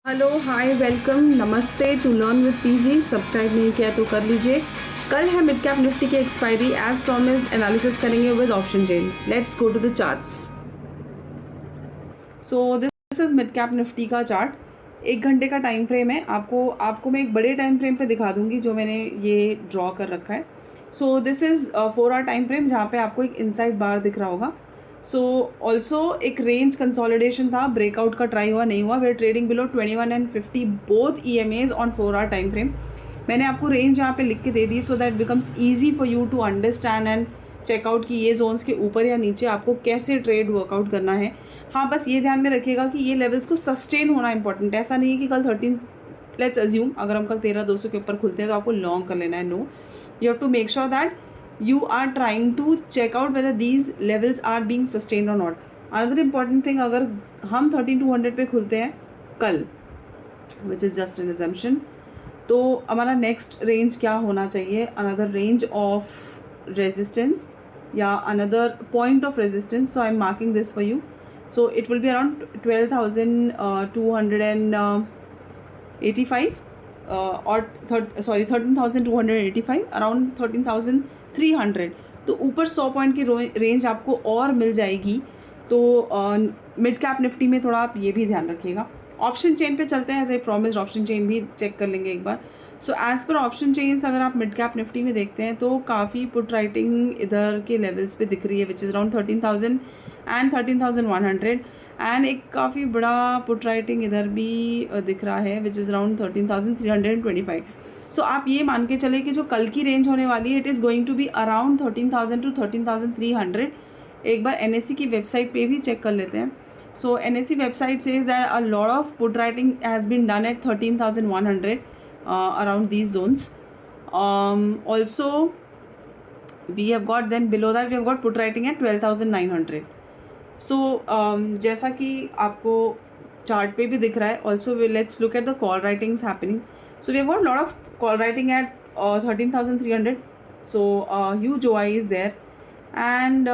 Hello hi welcome नमस्ते to learn with PG. Subscribe नहीं किया तो कर लीजिए। कल है मिड कैप निफ्टी की एक्सपायरी। एज प्रॉमिस्ड एनालिसिस करेंगे with option chain. Let's go to the charts. So this is mid cap Nifty का चार्ट। 1 घंटे का टाइम फ्रेम है। आपको मैं एक बड़े टाइम फ्रेम पे दिखा दूंगी जो मैंने ये ड्रॉ कर रखा है। So this is 4 hour time frame जहाँ पे आपको एक इनसाइड बार दिख रहा होगा। सो ऑल्सो एक रेंज कंसोलिडेशन था, ब्रेकआउट का ट्राई हुआ नहीं हुआ। We are trading below 21 and 50 both EMAs on 4 hour time frame. मैंने आपको रेंज यहाँ पे लिख के दे दी so that becomes easy for you to understand and check out कि ये जोन्स के ऊपर या नीचे आपको कैसे ट्रेड वर्कआउट करना है। हाँ, बस ये ध्यान में रखिएगा कि ये लेवल्स को सस्टेन होना इंपॉर्टेंट है। ऐसा नहीं है कि कल 13, लेट्स अज्यूम अगर हम कल 13,200 के ऊपर खुलते हैं तो आपको लॉन्ग कर लेना है। No, you have to make sure that you are trying to check out whether these levels are being sustained or not. Another important thing, अगर हम 13,200 पे खुलते हैं कल, which is just an assumption, तो हमारा नेक्स्ट रेंज क्या होना चाहिए? अनदर रेंज ऑफ रेजिस्टेंस या another point of resistance. So I am marking this for you. So it will be around 12,285 और 13,285 अराउंड 13,300. तो ऊपर 100 पॉइंट की रेंज आपको और मिल जाएगी. तो मिड कैप निफ्टी में थोड़ा आप ये भी ध्यान रखिएगा. ऑप्शन चेन पे चलते हैं. As a promised option chain भी चेक कर लेंगे एक बार. So as per option chains अगर आप मिड कैप निफ्टी में देखते हैं तो काफ़ी पुट राइटिंग इधर के लेवल्स पे दिख रही है, which is around 13,000 and 13,100. And एक काफ़ी बड़ा पुट राइटिंग इधर भी दिख रहा है, विच इज़ अराउंड 13,325. सो आप ये मान के चले कि जो कल की रेंज होने वाली है it is going to be around 13,000 to 13,300. एक बार NSE की वेबसाइट पे भी चेक कर लेते हैं. So NSE website says that a lot of put writing has been done at 13,100 around these zones. Also we have got, then below that we have got put writing at 12,900. So जैसा कि आपको chart पे भी दिख रहा है. Also let's look at the call writings happening. So we have got lot of call writing at 13,300. So huge OI is there. And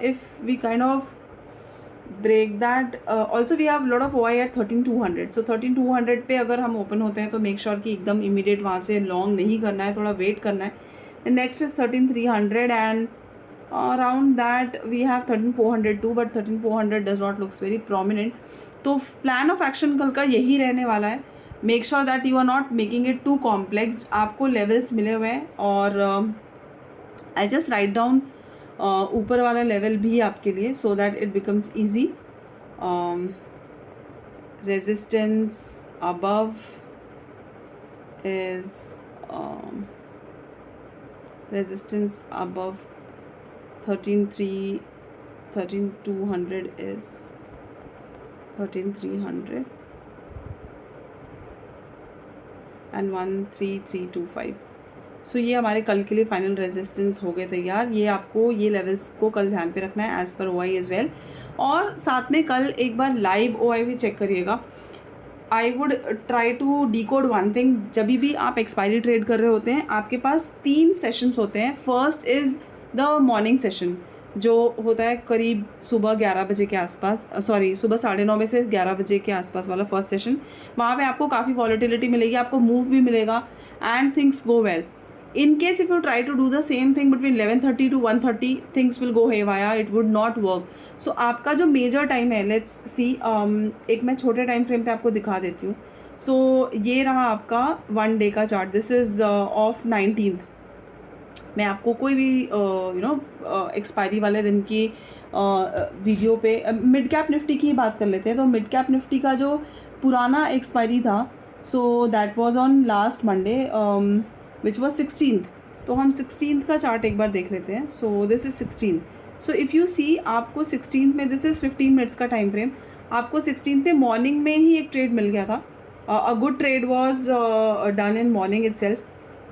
if we kind of break that, also we have lot of OI at 13,200. So 13,200 पे अगर हम open होते हैं तो make sure कि एकदम immediate वहाँ से लॉन्ग नहीं करना है, थोड़ा वेट करना है. Next is 13,300 and around that we have 13,400 too, but 13,400 does not looks very prominent. तो प्लान ऑफ एक्शन कल का यही रहने वाला है. Make sure that you are not making it too complex. आपको लेवल्स मिले हुए हैं और आई जस्ट राइट डाउन ऊपर वाला लेवल भी आपके लिए so that it becomes easy. Resistance above is resistance above 13,200 is 13,300 and 13,325. सो ये हमारे कल के लिए फाइनल रेजिस्टेंस हो गए तैयार. ये आपको ये लेवल्स को कल ध्यान पे रखना है as per OI as well. और साथ में कल एक बार लाइव OI भी चेक करिएगा. I would try to decode one thing. जब भी आप एक्सपायरी ट्रेड कर रहे होते हैं आपके पास 3 सेशंस होते हैं. First is the morning session जो होता है करीब सुबह 11 बजे के आसपास, सॉरी सुबह 9:30 से 11 बजे के आसपास वाला फर्स्ट सेशन. वहाँ पे आपको काफ़ी वॉलेटिलिटी मिलेगी, आपको मूव भी मिलेगा and things go well. In case if you try to do the same thing between 11:30 to 1:30, things will go haywire. It would not work. So आपका जो मेजर टाइम है, let's see, एक मैं छोटे टाइम फ्रेम पे आपको दिखा देती हूँ. So ये रहा आपका 1 डे का chart. This is of 19th. मैं आपको कोई भी एक्सपायरी वाले दिन की वीडियो पे मिड कैप निफ्टी की बात कर लेते हैं. तो मिड कैप निफ्टी का जो पुराना एक्सपायरी था, so that was on last Monday which was 16th. तो हम 16th का चार्ट एक बार देख लेते हैं. So this is 16th. So if you see आपको 16th में, दिस इज़ 15 मिनट्स का टाइम फ्रेम, आपको 16th में मॉर्निंग में ही एक ट्रेड मिल गया था. A good trade was done in morning itself.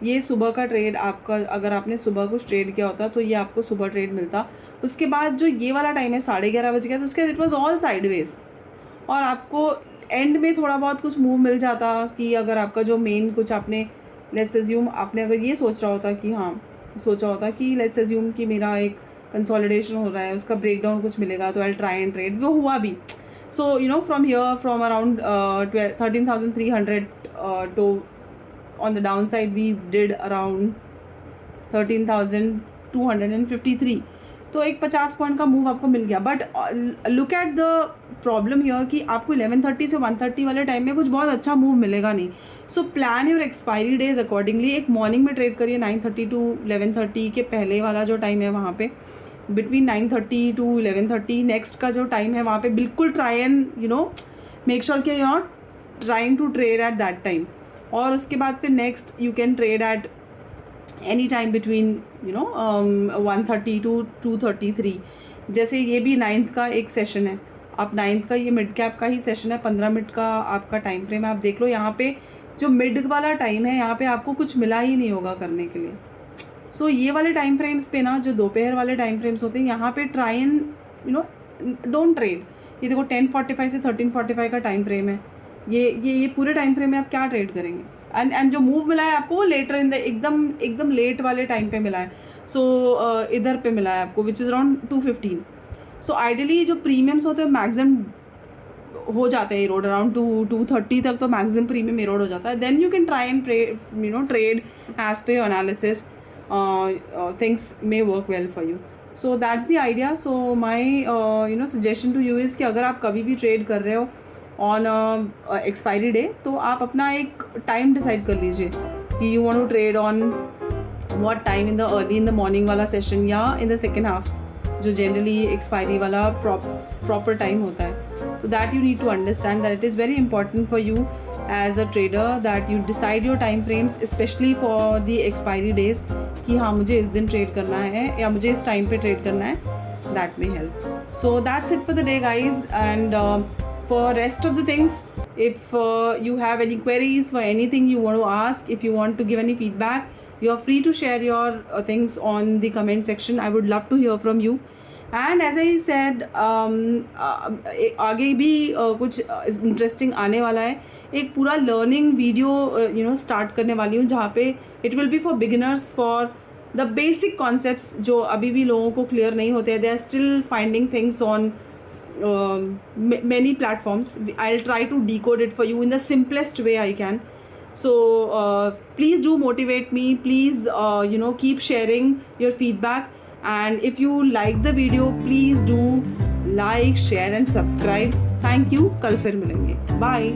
ये सुबह का ट्रेड आपका, अगर आपने सुबह कुछ ट्रेड किया होता तो ये आपको सुबह ट्रेड मिलता. उसके बाद जो ये वाला टाइम है 11:30 बजे का, तो उसके बाद इट वॉज ऑल साइडवेज. और आपको एंड में थोड़ा बहुत कुछ मूव मिल जाता कि अगर आपका जो मेन कुछ आपने, लेट्स अज्यूम आपने अगर ये सोचा होता कि लेट्स अज्यूम कि मेरा एक कंसोलिडेशन हो रहा है, उसका ब्रेकडाउन कुछ मिलेगा तो आई ट्राई एंड ट्रेड, वो हुआ भी. So, you know, from here, from around 13,300 to on the downside, we did around 13,253. तो एक 50 पॉइंट का मूव आपको मिल गया. But look at the problem here कि आपको 11:30 से 1:30 वाले टाइम में कुछ बहुत अच्छा मूव मिलेगा नहीं. So plan your expiry days accordingly. एक मॉर्निंग में ट्रेड करिए 9:30 टू 11:30 के पहले वाला जो टाइम है वहाँ पे, बिटवीन 9:30 टू 11:30. नेक्स्ट का जो टाइम है वहाँ पे बिल्कुल try and you know make sure कि you not trying to trade at that time. और उसके बाद फिर next you can trade at any time between 1:30 to 2:33. जैसे ये भी 9th का एक सेशन है. आप 9th का ये मिड कैप का ही सेशन है. 15 मिनट का आपका टाइम फ्रेम है. आप देख लो यहाँ पे जो मिड वाला टाइम है यहाँ पे आपको कुछ मिला ही नहीं होगा करने के लिए. सो ये वाले टाइम फ्रेम्स पे ना, जो दोपहर वाले टाइम फ्रेम्स होते हैं, यहाँ पे try and you no don't trade. ये देखो 10:45 से 13:45 का टाइम फ्रेम है. ये पूरे टाइम फ्रेम में आप क्या ट्रेड करेंगे. एंड जो मूव मिला है आपको वो लेटर इन द एकदम लेट वाले टाइम पे मिला है. सो इधर पे मिला है आपको which is around 2:15. So ideally जो प्रीमियम्स होते हैं मैक्सिमम हो जाते हैं इरोड अराउंड 2:30 तक. तो मैक्सिमम प्रीमियम इरोड हो जाता है. Then you can try and trade as per analysis. Things may work well for you. So that's the idea. So my suggestion to you is कि अगर आप कभी भी ट्रेड कर रहे हो ऑन एक्सपायरी डे, तो आप अपना एक टाइम डिसाइड कर लीजिए कि you want to trade on what time, in the early in the morning वाला सेशन या इन द सेकेंड हाफ, जो जनरली एक्सपायरी वाला प्रॉपर टाइम होता है. तो that you need to understand that it is very important for you as a trader that you decide your time frames specially for the expiry days, कि हाँ मुझे इस दिन ट्रेड करना है या मुझे इस टाइम पे ट्रेड करना है. That may help. So that's it for the day guys. And for rest of the things, if you have any queries for anything you want to ask, if you want to give any feedback, you are free to share your things on the comment section. I would love to hear from you. And as I said, आगे भी कुछ interesting आने वाला है. एक पूरा learning video start करने वाली हूँ जहाँ पे it will be for beginners, for the basic concepts जो अभी भी लोगों को क्लियर नहीं होते हैं. They are still finding things on many platforms. I'll try to decode it for you in the simplest way I can. So please do motivate me. Please keep sharing your feedback. And if you like the video, please do like, share and subscribe. Thank you. कल फिर मिलेंगे. Bye.